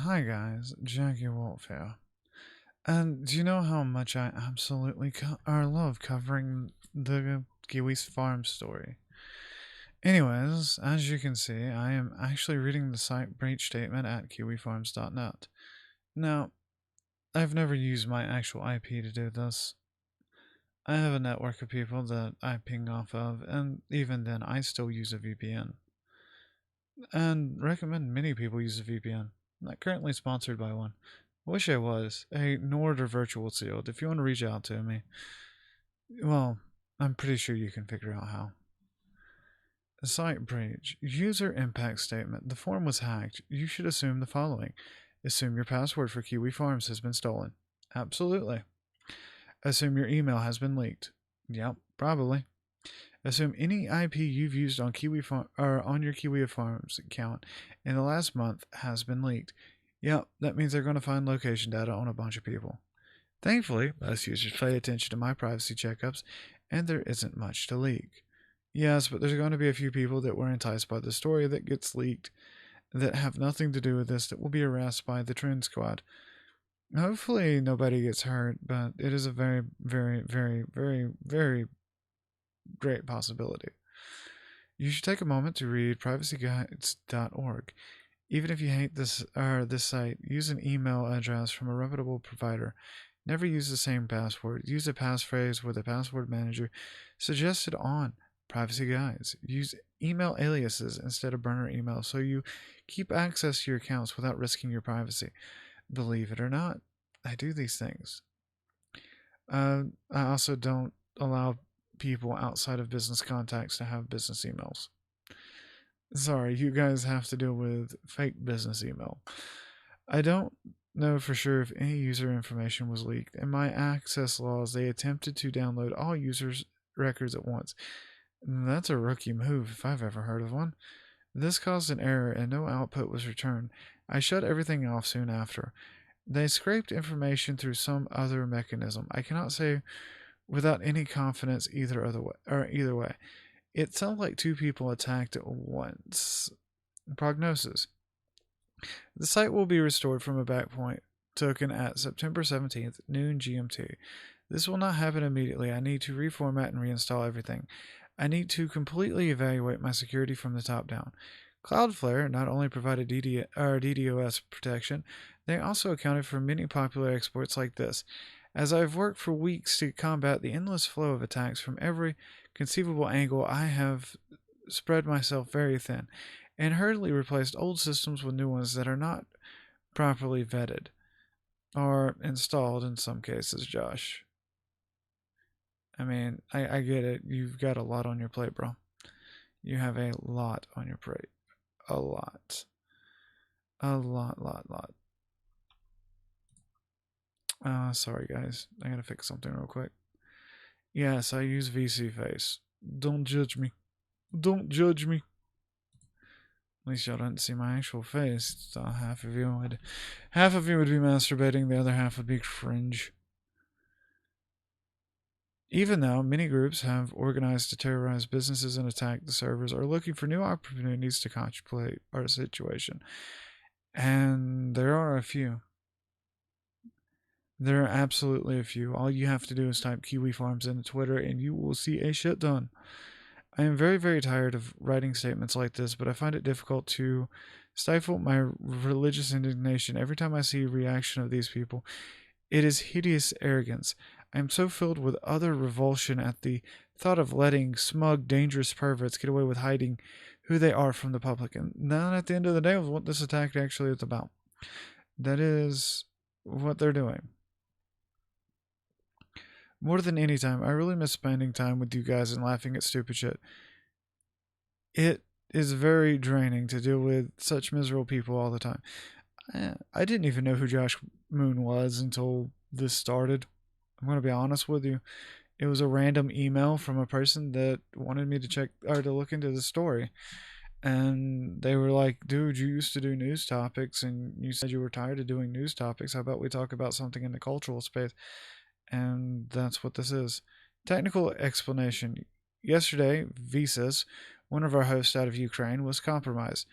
Hi guys, Jackie Wolf here. And do you know how much I absolutely love covering the Kiwi Farms story? Anyways, as you can see, I am actually reading the site breach statement at kiwifarms.net. Now, I've never used my actual IP to do this. I have a network of people that I ping off of, and even then, I still use a VPN. And recommend many people use a VPN. I'm not currently sponsored by one. Wish I was. A Nord or Virtual Sealed. If you want to reach out to me, well, I'm pretty sure you can figure out how. Site breach. User impact statement. The form was hacked. You should assume the following. Assume your password for Kiwi Farms has been stolen. Absolutely. Assume your email has been leaked. Yep, probably. Assume any IP you've used on on your Kiwi Farms account in the last month has been leaked. Yep, that means they're going to find location data on a bunch of people. Thankfully, most users pay attention to my privacy checkups, and there isn't much to leak. Yes, but there's going to be a few people that were enticed by the story that gets leaked that have nothing to do with this that will be harassed by the Trend Squad. Hopefully, nobody gets hurt, but it is a very, very, very, very, very great possibility. You should take a moment to read privacyguides.org. Even if you hate this site, use an email address from a reputable provider. Never use the same password. Use a passphrase with a password manager suggested on Privacy Guides. Use email aliases instead of burner email so you keep access to your accounts without risking your privacy. Believe it or not, I do these things. I also don't allow people outside of business contacts to have business emails. Sorry, you guys have to deal with fake business email. I don't know for sure if any user information was leaked. In my access laws, they attempted to download all users' records at once. That's a rookie move if I've ever heard of one. This caused an error and no output was returned. I shut everything off soon after. They scraped information through some other mechanism. I cannot say without any confidence either way. It sounds like two people attacked at once. Prognosis. The site will be restored from a backpoint token at September 17th, noon GMT. This will not happen immediately. I need to reformat and reinstall everything. I need to completely evaluate my security from the top down. Cloudflare not only provided DDoS protection, they also accounted for many popular exploits like this. As I've worked for weeks to combat the endless flow of attacks from every conceivable angle, I have spread myself very thin and hurriedly replaced old systems with new ones that are not properly vetted or installed in some cases, Josh. I mean, I get it. You've got a lot on your plate, bro. You have a lot on your plate. A lot. A lot. Sorry guys. I gotta fix something real quick. Yes, I use VC Face. Don't judge me. Don't judge me. At least y'all didn't see my actual face. So half of you would be masturbating, the other half would be cringe. Even though many groups have organized to terrorize businesses and attack the servers, are looking for new opportunities to contemplate our situation. And there are a few. There are absolutely a few. All you have to do is type Kiwi Farms into Twitter and you will see a shit ton. I am very, very tired of writing statements like this, but I find it difficult to stifle my religious indignation every time I see a reaction of these people. It is hideous arrogance. I am so filled with utter revulsion at the thought of letting smug, dangerous perverts get away with hiding who they are from the public. And that, at the end of the day, was what this attack actually is about. That is what they're doing. More than any time, I really miss spending time with you guys and laughing at stupid shit. It is very draining to deal with such miserable people all the time. I didn't even know who Josh Moon was until this started. I'm going to be honest with you. It was a random email from a person that wanted me to check or to look into the story. And they were like, dude, you used to do news topics and you said you were tired of doing news topics. How about we talk about something in the cultural space? And that's what this is. Technical explanation. Yesterday, Visas, one of our hosts out of Ukraine, was compromised.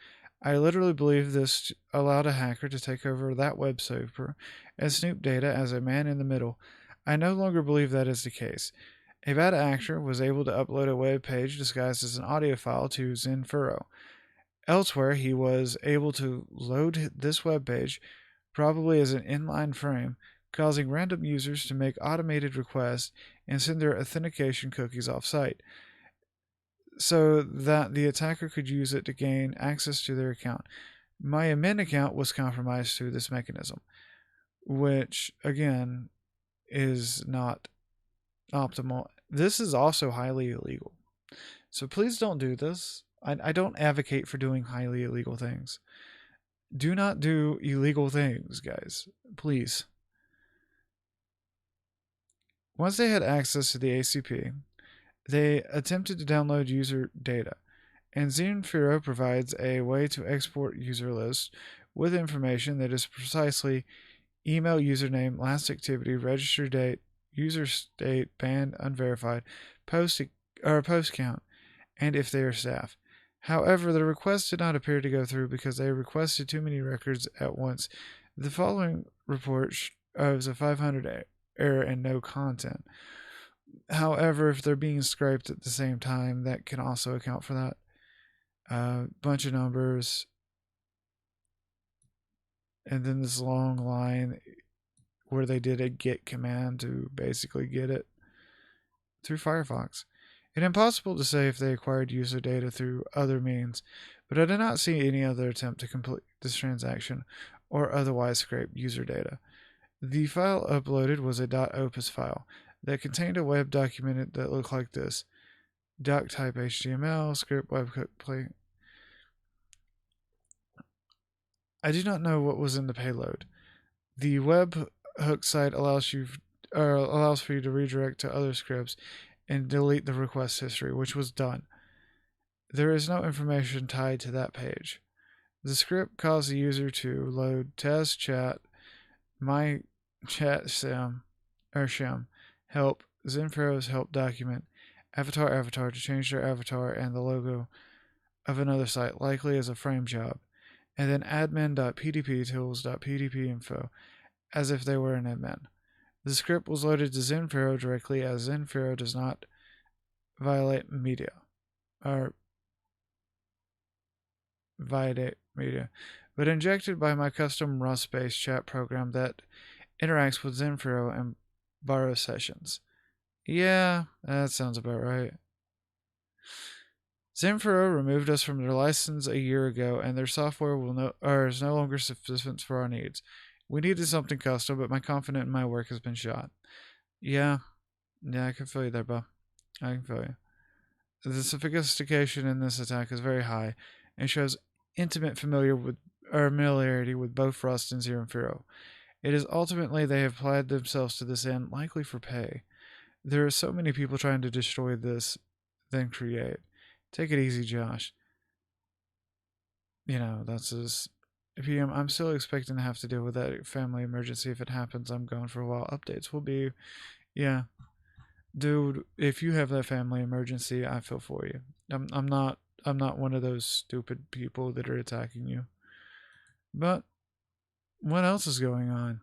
I literally believe this allowed a hacker to take over that web server and snoop data as a man in the middle. I no longer believe that is the case. A bad actor was able to upload a web page disguised as an audio file to Zenfurrow. Elsewhere, he was able to load this web page, probably as an inline frame, causing random users to make automated requests and send their authentication cookies off-site, so that the attacker could use it to gain access to their account. My admin account was compromised through this mechanism, which, again, is not optimal. This is also highly illegal. So please don't do this. I don't advocate for doing highly illegal things. Do not do illegal things, guys. Please. Once they had access to the ACP, they attempted to download user data, and Zenfurrow provides a way to export user lists with information that is precisely email, username, last activity, register date, user state, banned, unverified, post count, and if they are staff. However, the request did not appear to go through because they requested too many records at once. The following report shows a 500 error and no content. However, if they're being scraped at the same time, that can also account for that. Bunch of numbers, and then this long line where they did a get command to basically get it through Firefox. It's impossible to say if they acquired user data through other means, but I did not see any other attempt to complete this transaction or otherwise scrape user data. The file uploaded was a .opus file that contained a web document that looked like this: doc type HTML, script webhook play. I do not know what was in the payload. The webhook site allows for you to redirect to other scripts and delete the request history, which was done. There is no information tied to that page. The script caused the user to load test chat, my chat sim, or shim, help, Zenfurrow's help document, avatar to change their avatar and the logo of another site, likely as a frame job, and then admin.pdp tools.pdp info, as if they were an admin. The script was loaded to Zenfurrow directly, as Zenfurrow does not violate media, or violate media, but injected by my custom Rust-based chat program that interacts with Zenfurrow and borrows sessions. Yeah, that sounds about right. Zenfurrow removed us from their license a year ago, and their software is no longer sufficient for our needs. We needed something custom, but my confidence in my work has been shot. Yeah, I can feel you there, bro. I can feel you. The sophistication in this attack is very high, and shows intimate familiarity with both Rust and Zenfurrow. It is ultimately they have applied themselves to this end, likely for pay. There are so many people trying to destroy this, then create. Take it easy, Josh. That's his PM. I'm still expecting to have to deal with that family emergency. If it happens, I'm gone for a while. Updates will be, yeah. Dude, if you have that family emergency, I feel for you. I'm not one of those stupid people that are attacking you. But what else is going on?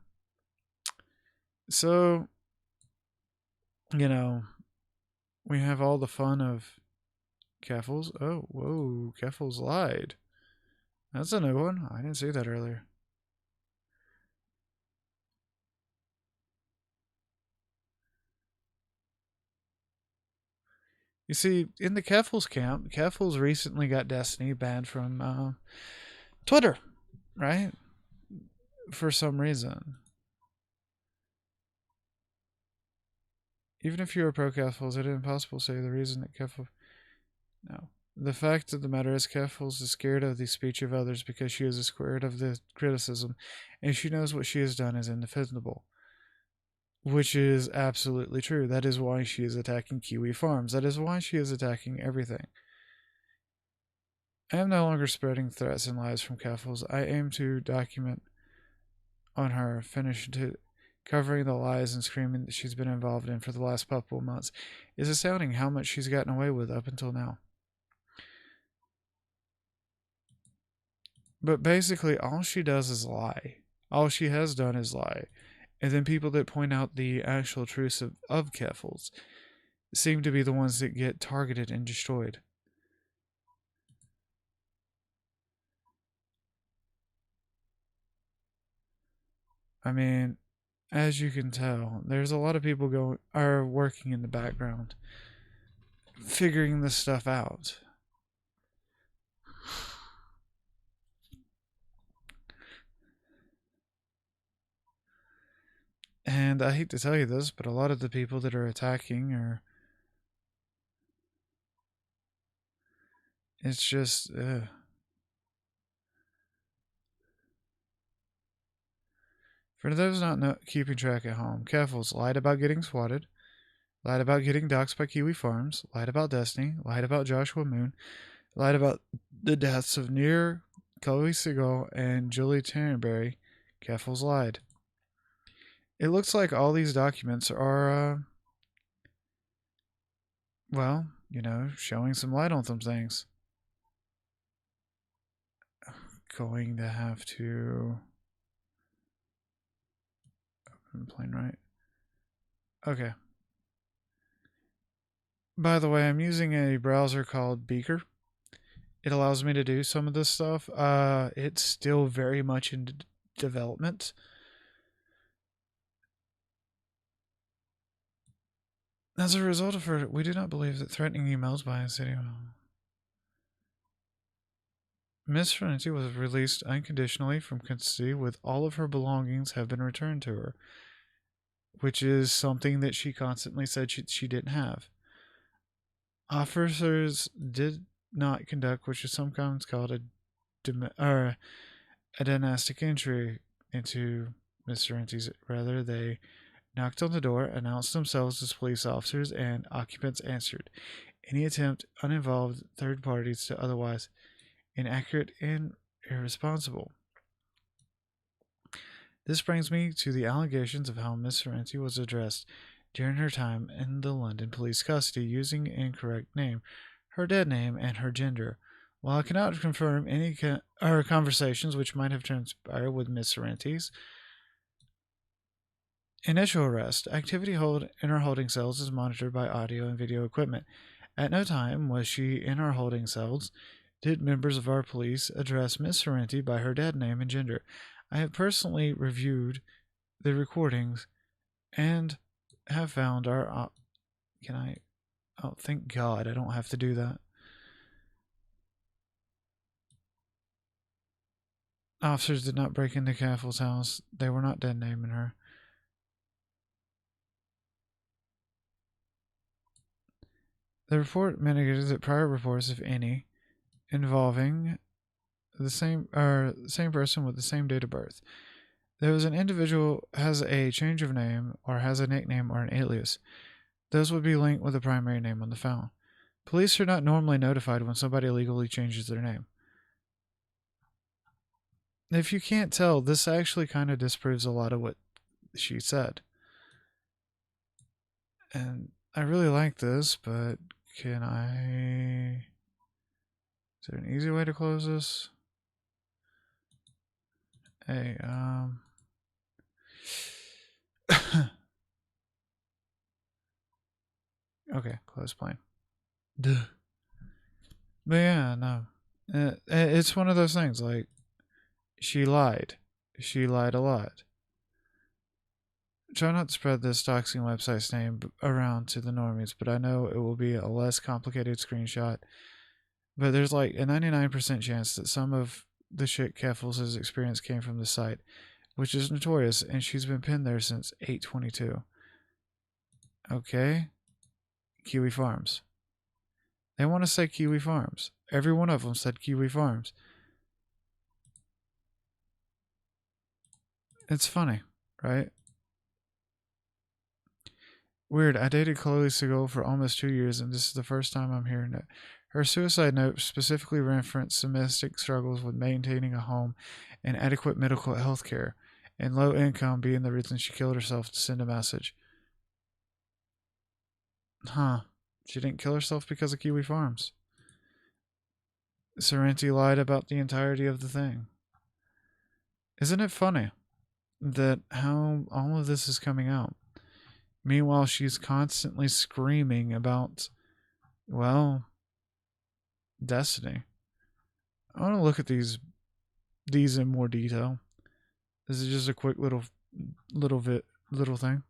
So, we have all the fun of Keffals. Oh, whoa, Keffals lied. That's a new one. I didn't see that earlier. You see, in the Keffals camp, Keffals recently got Destiny banned from Twitter, right? For some reason. Even if you're a pro Keffals, it is impossible to say the reason that Keffals... No. The fact of the matter is Keffals is scared of the speech of others because she is scared of the criticism, and she knows what she has done is indefensible. Which is absolutely true. That is why she is attacking Kiwi Farms. That is why she is attacking everything. I am no longer spreading threats and lies from Keffals. I aim to document on her, finish to covering the lies and screaming that she's been involved in for the last couple of months. It's astounding how much she's gotten away with up until now. But basically, all she does is lie. All she has done is lie. And then people that point out the actual truths of Keffals seem to be the ones that get targeted and destroyed. I mean, as you can tell, there's a lot of people are working in the background, figuring this stuff out. And I hate to tell you this, but a lot of the people that are attacking are. It's just. For those not keeping track at home, Keffals lied about getting swatted, lied about getting doxxed by Kiwi Farms, lied about Destiny, lied about Joshua Moon, lied about the deaths of Near, Chloe Segal, and Julie Tannenberry. Keffals lied. It looks like all these documents are, showing some light on some things. Going to have to open plain right. Okay. By the way, I'm using a browser called Beaker. It allows me to do some of this stuff. It's still very much in development. As a result of her, we do not believe that threatening emails by a city. Miss Serenity was released unconditionally from custody with all of her belongings have been returned to her, which is something that she constantly said she didn't have. Officers did not conduct, which is sometimes called a dynastic entry into Miss Serenity's. Rather, they knocked on the door, announced themselves as police officers, and occupants answered. Any attempt uninvolved third parties to otherwise inaccurate and irresponsible. This brings me to the allegations of how Miss Serenity was addressed during her time in the London police custody using an incorrect name, her dead name, and her gender. While I cannot confirm any conversations which might have transpired with Miss Serenity's initial arrest, activity in her holding cells is monitored by audio and video equipment. At no time was she in our holding cells did members of our police address Miss Serenity by her dead name and gender. I have personally reviewed the recordings and have found our. Can I? Oh, thank God I don't have to do that. Officers did not break into Keffals' house. They were not dead naming her. The report mitigated that prior reports, if any, involving the same person with the same date of birth. There was an individual has a change of name or has a nickname or an alias. Those would be linked with the primary name on the file. Police are not normally notified when somebody illegally changes their name. If you can't tell, this actually kind of disproves a lot of what she said. And I really like this, but can I... Is there an easy way to close this? Hey, okay, close plane. Duh. But yeah, no. It's one of those things, like, she lied. She lied a lot. Try not to spread this doxing website's name around to the normies, but I know it will be a less complicated screenshot. But there's like a 99% chance that some of the shit Keffals has experienced came from the site, which is notorious, and she's been pinned there since 8/22. Okay? Kiwi Farms. They want to say Kiwi Farms. Every one of them said Kiwi Farms. It's funny, right? Weird. I dated Chloe Segal for almost 2 years, and this is the first time I'm hearing it. Her suicide note specifically referenced domestic struggles with maintaining a home and adequate medical health care, and low income being the reason she killed herself to send a message. Huh. She didn't kill herself because of Kiwi Farms. Serenity lied about the entirety of the thing. Isn't it funny that how all of this is coming out? Meanwhile, she's constantly screaming about, well, Destiny. I want to look at these in more detail. This is just a quick little thing.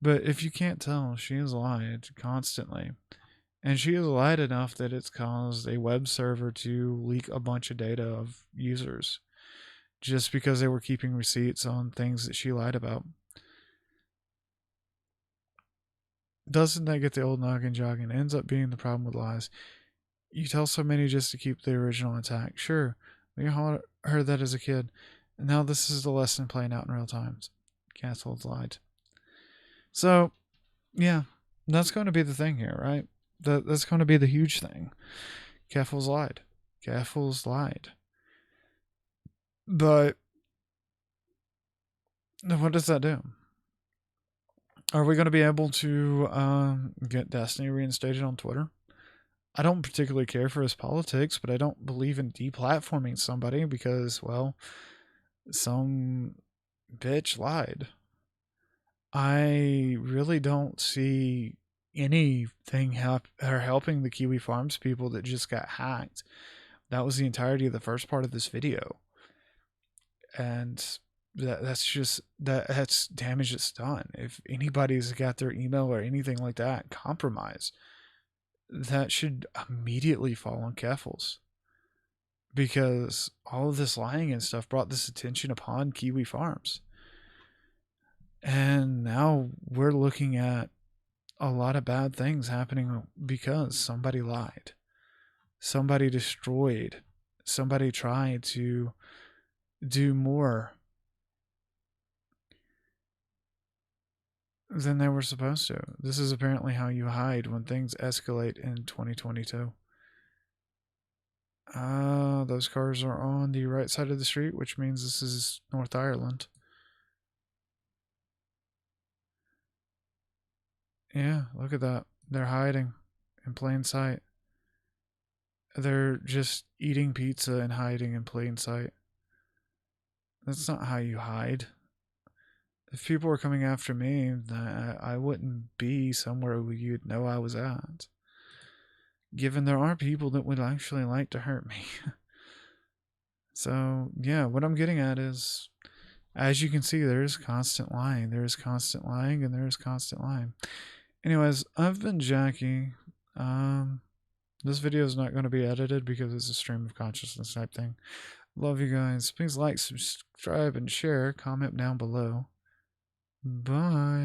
But if you can't tell, she has lied constantly. And she has lied enough that it's caused a web server to leak a bunch of data of users just because they were keeping receipts on things that she lied about. Doesn't that get the old noggin jogging? Ends up being the problem with lies. You tell so many just to keep the original intact. Sure, we all heard that as a kid. And now this is the lesson playing out in real times. Keffals lied. So, yeah, that's going to be the thing here, right? That's going to be the huge thing. Keffals lied. Keffals lied. But what does that do? Are we going to be able to get Destiny reinstated on Twitter? I don't particularly care for his politics, but I don't believe in deplatforming somebody because, well, some bitch lied. I really don't see anything helping the Kiwi Farms people that just got hacked. That was the entirety of the first part of this video. And that's damage that's done. If anybody's got their email or anything like that compromised, that should immediately fall on Keffals. Because all of this lying and stuff brought this attention upon Kiwi Farms. And now we're looking at a lot of bad things happening because somebody lied. Somebody destroyed. Somebody tried to do more than they were supposed to. This is apparently how you hide when things escalate in 2022. Those cars are on the right side of the street, which means this is North Ireland. Yeah, look at that. They're hiding in plain sight. They're just eating pizza and hiding in plain sight. That's not how you hide. If people were coming after me, I wouldn't be somewhere where you'd know I was at. Given there are people that would actually like to hurt me. So, yeah, what I'm getting at is, as you can see, there is constant lying. There is constant lying, and there is constant lying. Anyways, I've been Jackie. This video is not going to be edited because it's a stream of consciousness type thing. Love you guys. Please like, subscribe, and share. Comment down below. Bye.